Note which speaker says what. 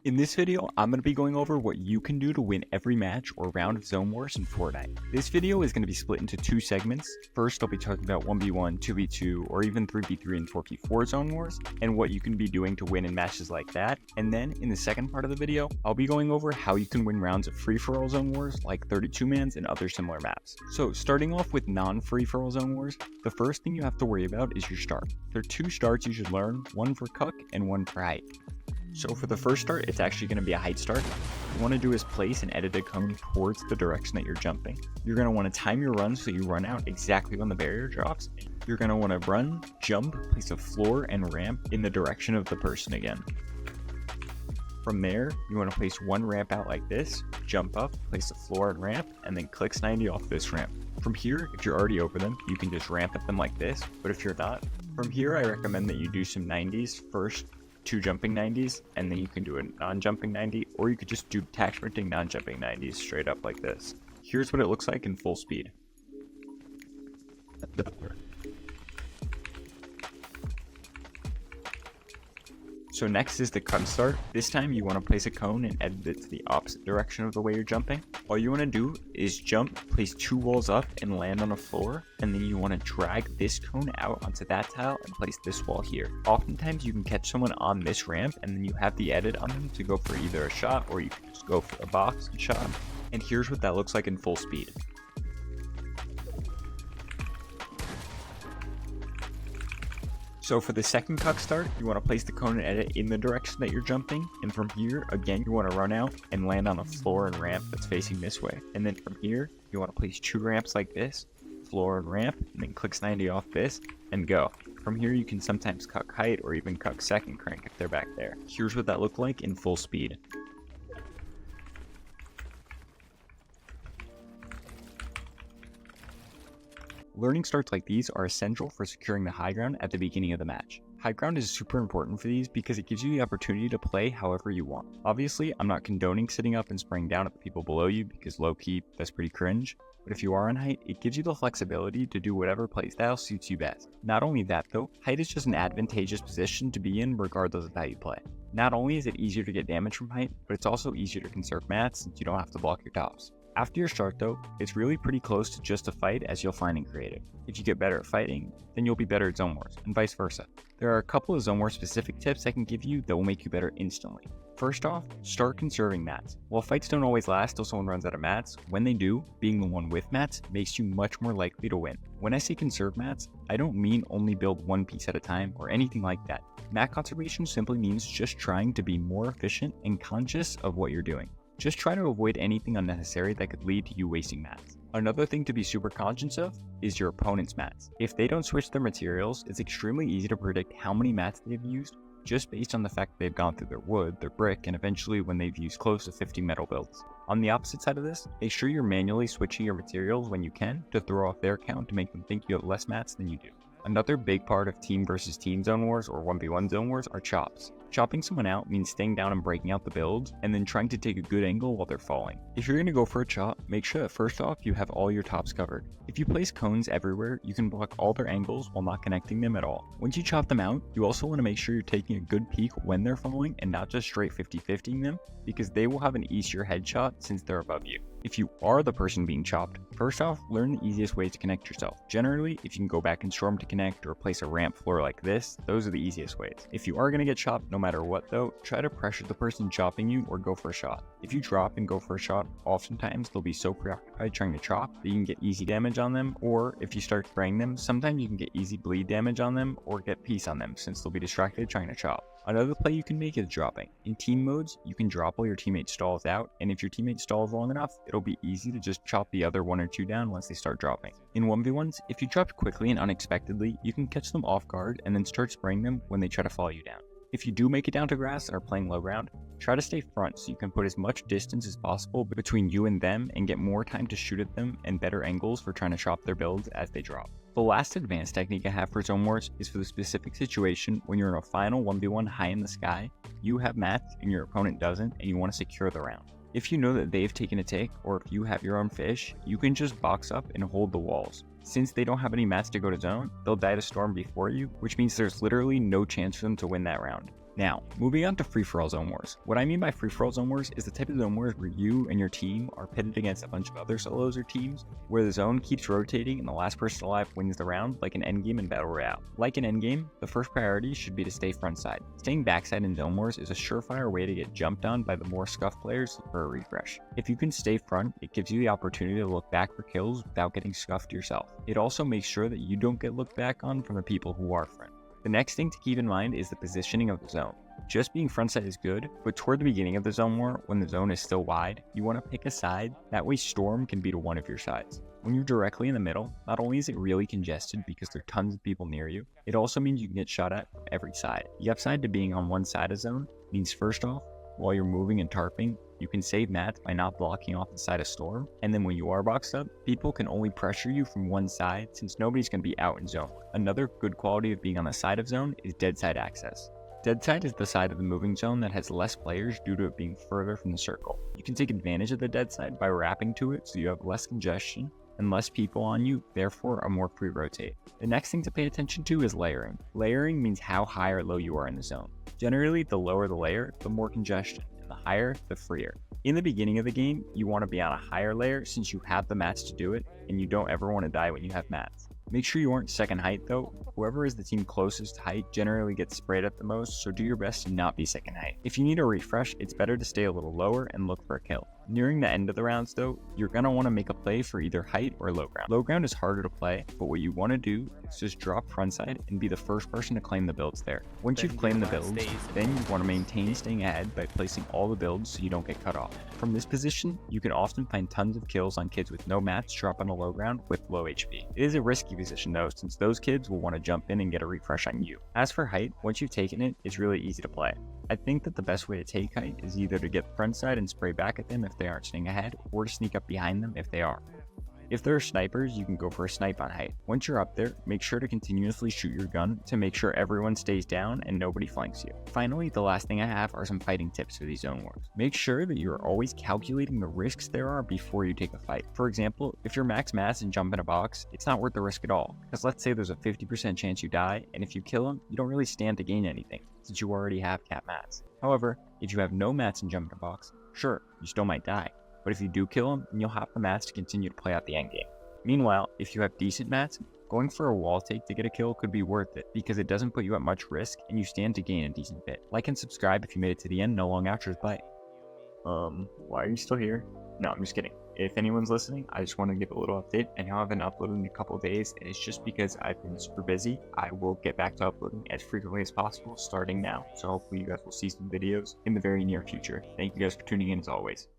Speaker 1: In this video, I'm going to be going over what you can do to win every match or round of Zonewars in Fortnite. This video is going to be split into two segments. First, I'll be talking about 1v1, 2v2, or even 3v3 and 4v4 Zonewars, and what you can be doing to win in matches like that. And then, in the second part of the video, I'll be going over how you can win rounds of free-for-all Zonewars like 32-mans and other similar maps. So, starting off with non-free-for-all Zonewars, the first thing you have to worry about is your start. There are two starts you should learn, one for Cuck and one for Height. So for the first start, it's actually going to be a height start. What you want to do is place an edited cone towards the direction that you're jumping. You're going to want to time your run so you run out exactly when the barrier drops. You're going to want to run, jump, place a floor and ramp in the direction of the person again. From there, you want to place one ramp out like this, jump up, place a floor and ramp, and then clicks 90 off this ramp. From here, if you're already over them, you can just ramp at them like this, but if you're not, from here I recommend that you do some 90s first. 2 jumping 90s, and then you can do a non-jumping 90, or you could just do tack sprinting non-jumping 90s straight up like this. Here's what it looks like in full speed. So next is the cut start. This time you want to place a cone and edit it to the opposite direction of the way you're jumping. All you want to do is jump, place 2 walls up and land on a floor, and then you want to drag this cone out onto that tile and place this wall here. Oftentimes you can catch someone on this ramp and then you have the edit on them to go for either a shot or you can just go for a box and shot. And here's what that looks like in full speed. So for the second cuck start, you want to place the cone and edit in the direction that you're jumping, and from here, again, you want to run out and land on a floor and ramp that's facing this way. And then from here, you want to place 2 ramps like this, floor and ramp, and then clicks 90 off this, and go. From here, you can sometimes cuck height or even cuck second crank if they're back there. Here's what that looked like in full speed. Learning starts like these are essential for securing the high ground at the beginning of the match. High ground is super important for these because it gives you the opportunity to play however you want. Obviously, I'm not condoning sitting up and spraying down at the people below you because low-key, that's pretty cringe. But if you are on height, it gives you the flexibility to do whatever playstyle suits you best. Not only that though, height is just an advantageous position to be in regardless of how you play. Not only is it easier to get damage from height, but it's also easier to conserve mats since you don't have to block your tops. After your start though, it's really pretty close to just a fight as you'll find in creative. If you get better at fighting, then you'll be better at Zonewars, and vice versa. There are a couple of Zonewars specific tips I can give you that will make you better instantly. First off, start conserving mats. While fights don't always last till someone runs out of mats, when they do, being the one with mats makes you much more likely to win. When I say conserve mats, I don't mean only build one piece at a time or anything like that. Mat conservation simply means just trying to be more efficient and conscious of what you're doing. Just try to avoid anything unnecessary that could lead to you wasting mats. Another thing to be super conscious of is your opponent's mats. If they don't switch their materials, it's extremely easy to predict how many mats they've used just based on the fact that they've gone through their wood, their brick, and eventually when they've used close to 50 metal builds. On the opposite side of this, make sure you're manually switching your materials when you can to throw off their count to make them think you have less mats than you do. Another big part of team versus team Zonewars or 1v1 Zonewars are chops. Chopping someone out means staying down and breaking out the build, and then trying to take a good angle while they're falling. If you're going to go for a chop, make sure that first off you have all your tops covered. If you place cones everywhere, you can block all their angles while not connecting them at all. Once you chop them out, you also want to make sure you're taking a good peek when they're falling and not just straight 50-50ing them, because they will have an easier headshot since they're above you. If you are the person being chopped, first off, learn the easiest way to connect yourself. Generally, if you can go back and storm to connect or place a ramp floor like this, those are the easiest ways. If you are going to get chopped, no matter what though, try to pressure the person chopping you or go for a shot. If you drop and go for a shot, oftentimes they'll be so preoccupied trying to chop that you can get easy damage on them, or if you start spraying them, sometimes you can get easy bleed damage on them or get piece on them since they'll be distracted trying to chop. Another play you can make is dropping. In team modes, you can drop while your teammate stalls out, and if your teammate stalls long enough, it'll be easy to just chop the other 1 or 2 down once they start dropping. In 1v1s, if you drop quickly and unexpectedly, you can catch them off guard and then start spraying them when they try to follow you down. If you do make it down to grass and are playing low ground, try to stay front so you can put as much distance as possible between you and them and get more time to shoot at them and better angles for trying to chop their builds as they drop. The last advanced technique I have for Zonewars is for the specific situation when you're in a final 1v1 high in the sky, you have mats and your opponent doesn't, and you want to secure the round. If you know that they've taken a take, or if you have your own fish, you can just box up and hold the walls. Since they don't have any mats to go to zone, they'll die to storm before you, which means there's literally no chance for them to win that round. Now, moving on to free-for-all zone wars. What I mean by free-for-all zone wars is the type of zone wars where you and your team are pitted against a bunch of other solos or teams, where the zone keeps rotating and the last person alive wins the round, like an endgame in Battle Royale. Like an endgame, the first priority should be to stay frontside. Staying backside in zone wars is a surefire way to get jumped on by the more scuffed players for a refresh. If you can stay front, it gives you the opportunity to look back for kills without getting scuffed yourself. It also makes sure that you don't get looked back on from the people who are front. The next thing to keep in mind is the positioning of the zone. Just being frontside is good, but toward the beginning of the zone war, when the zone is still wide, you want to pick a side, that way Storm can be to one of your sides. When you're directly in the middle, not only is it really congested because there are tons of people near you, it also means you can get shot at from every side. The upside to being on one side of zone means first off, while you're moving and tarping, you can save mats by not blocking off the side of Storm, and then when you are boxed up, people can only pressure you from one side since nobody's going to be out in zone. Another good quality of being on the side of zone is dead side access. Dead side is the side of the moving zone that has less players due to it being further from the circle. You can take advantage of the dead side by wrapping to it so you have less congestion and less people on you, therefore a more free rotate. The next thing to pay attention to is layering. Layering means how high or low you are in the zone. Generally, the lower the layer, the more congestion, and the higher, the freer. In the beginning of the game, you want to be on a higher layer since you have the mats to do it, and you don't ever want to die when you have mats. Make sure you aren't second height though. Whoever is the team closest to height generally gets sprayed at the most, so do your best to not be second height. If you need a refresh, it's better to stay a little lower and look for a kill. Nearing the end of the rounds though, you're going to want to make a play for either height or low ground. Low ground is harder to play, but what you want to do is just drop frontside and be the first person to claim the builds there. Once you've claimed the builds, then you want to maintain staying ahead by placing all the builds so you don't get cut off. From this position, you can often find tons of kills on kids with no mats drop on a low ground with low HP. It is a risky position though, since those kids will want to jump in and get a refresh on you. As for height, once you've taken it, it's really easy to play. I think that the best way to take height is either to get frontside and spray back at them if they aren't staying ahead, or to sneak up behind them if they are. If there are snipers, you can go for a snipe on height. Once you're up there, make sure to continuously shoot your gun to make sure everyone stays down and nobody flanks you. Finally, the last thing I have are some fighting tips for these zone wars. Make sure that you're always calculating the risks there are before you take a fight. For example, if you're max mats and jump in a box, it's not worth the risk at all, because let's say there's a 50% chance you die, and if you kill him, you don't really stand to gain anything, since you already have cap mats. However, if you have no mats and jump in a box, sure, you still might die. But if you do kill him, then you'll have the mats to continue to play out the endgame. Meanwhile, if you have decent mats, going for a wall take to get a kill could be worth it because it doesn't put you at much risk and you stand to gain a decent bit. Like and subscribe if you made it to the end. No long outros, bye. Why are you still here? No, I'm just kidding. If anyone's listening, I just want to give a little update. I know I haven't uploaded in a couple of days, and it's just because I've been super busy. I will get back to uploading as frequently as possible starting now. So hopefully you guys will see some videos in the very near future. Thank you guys for tuning in as always.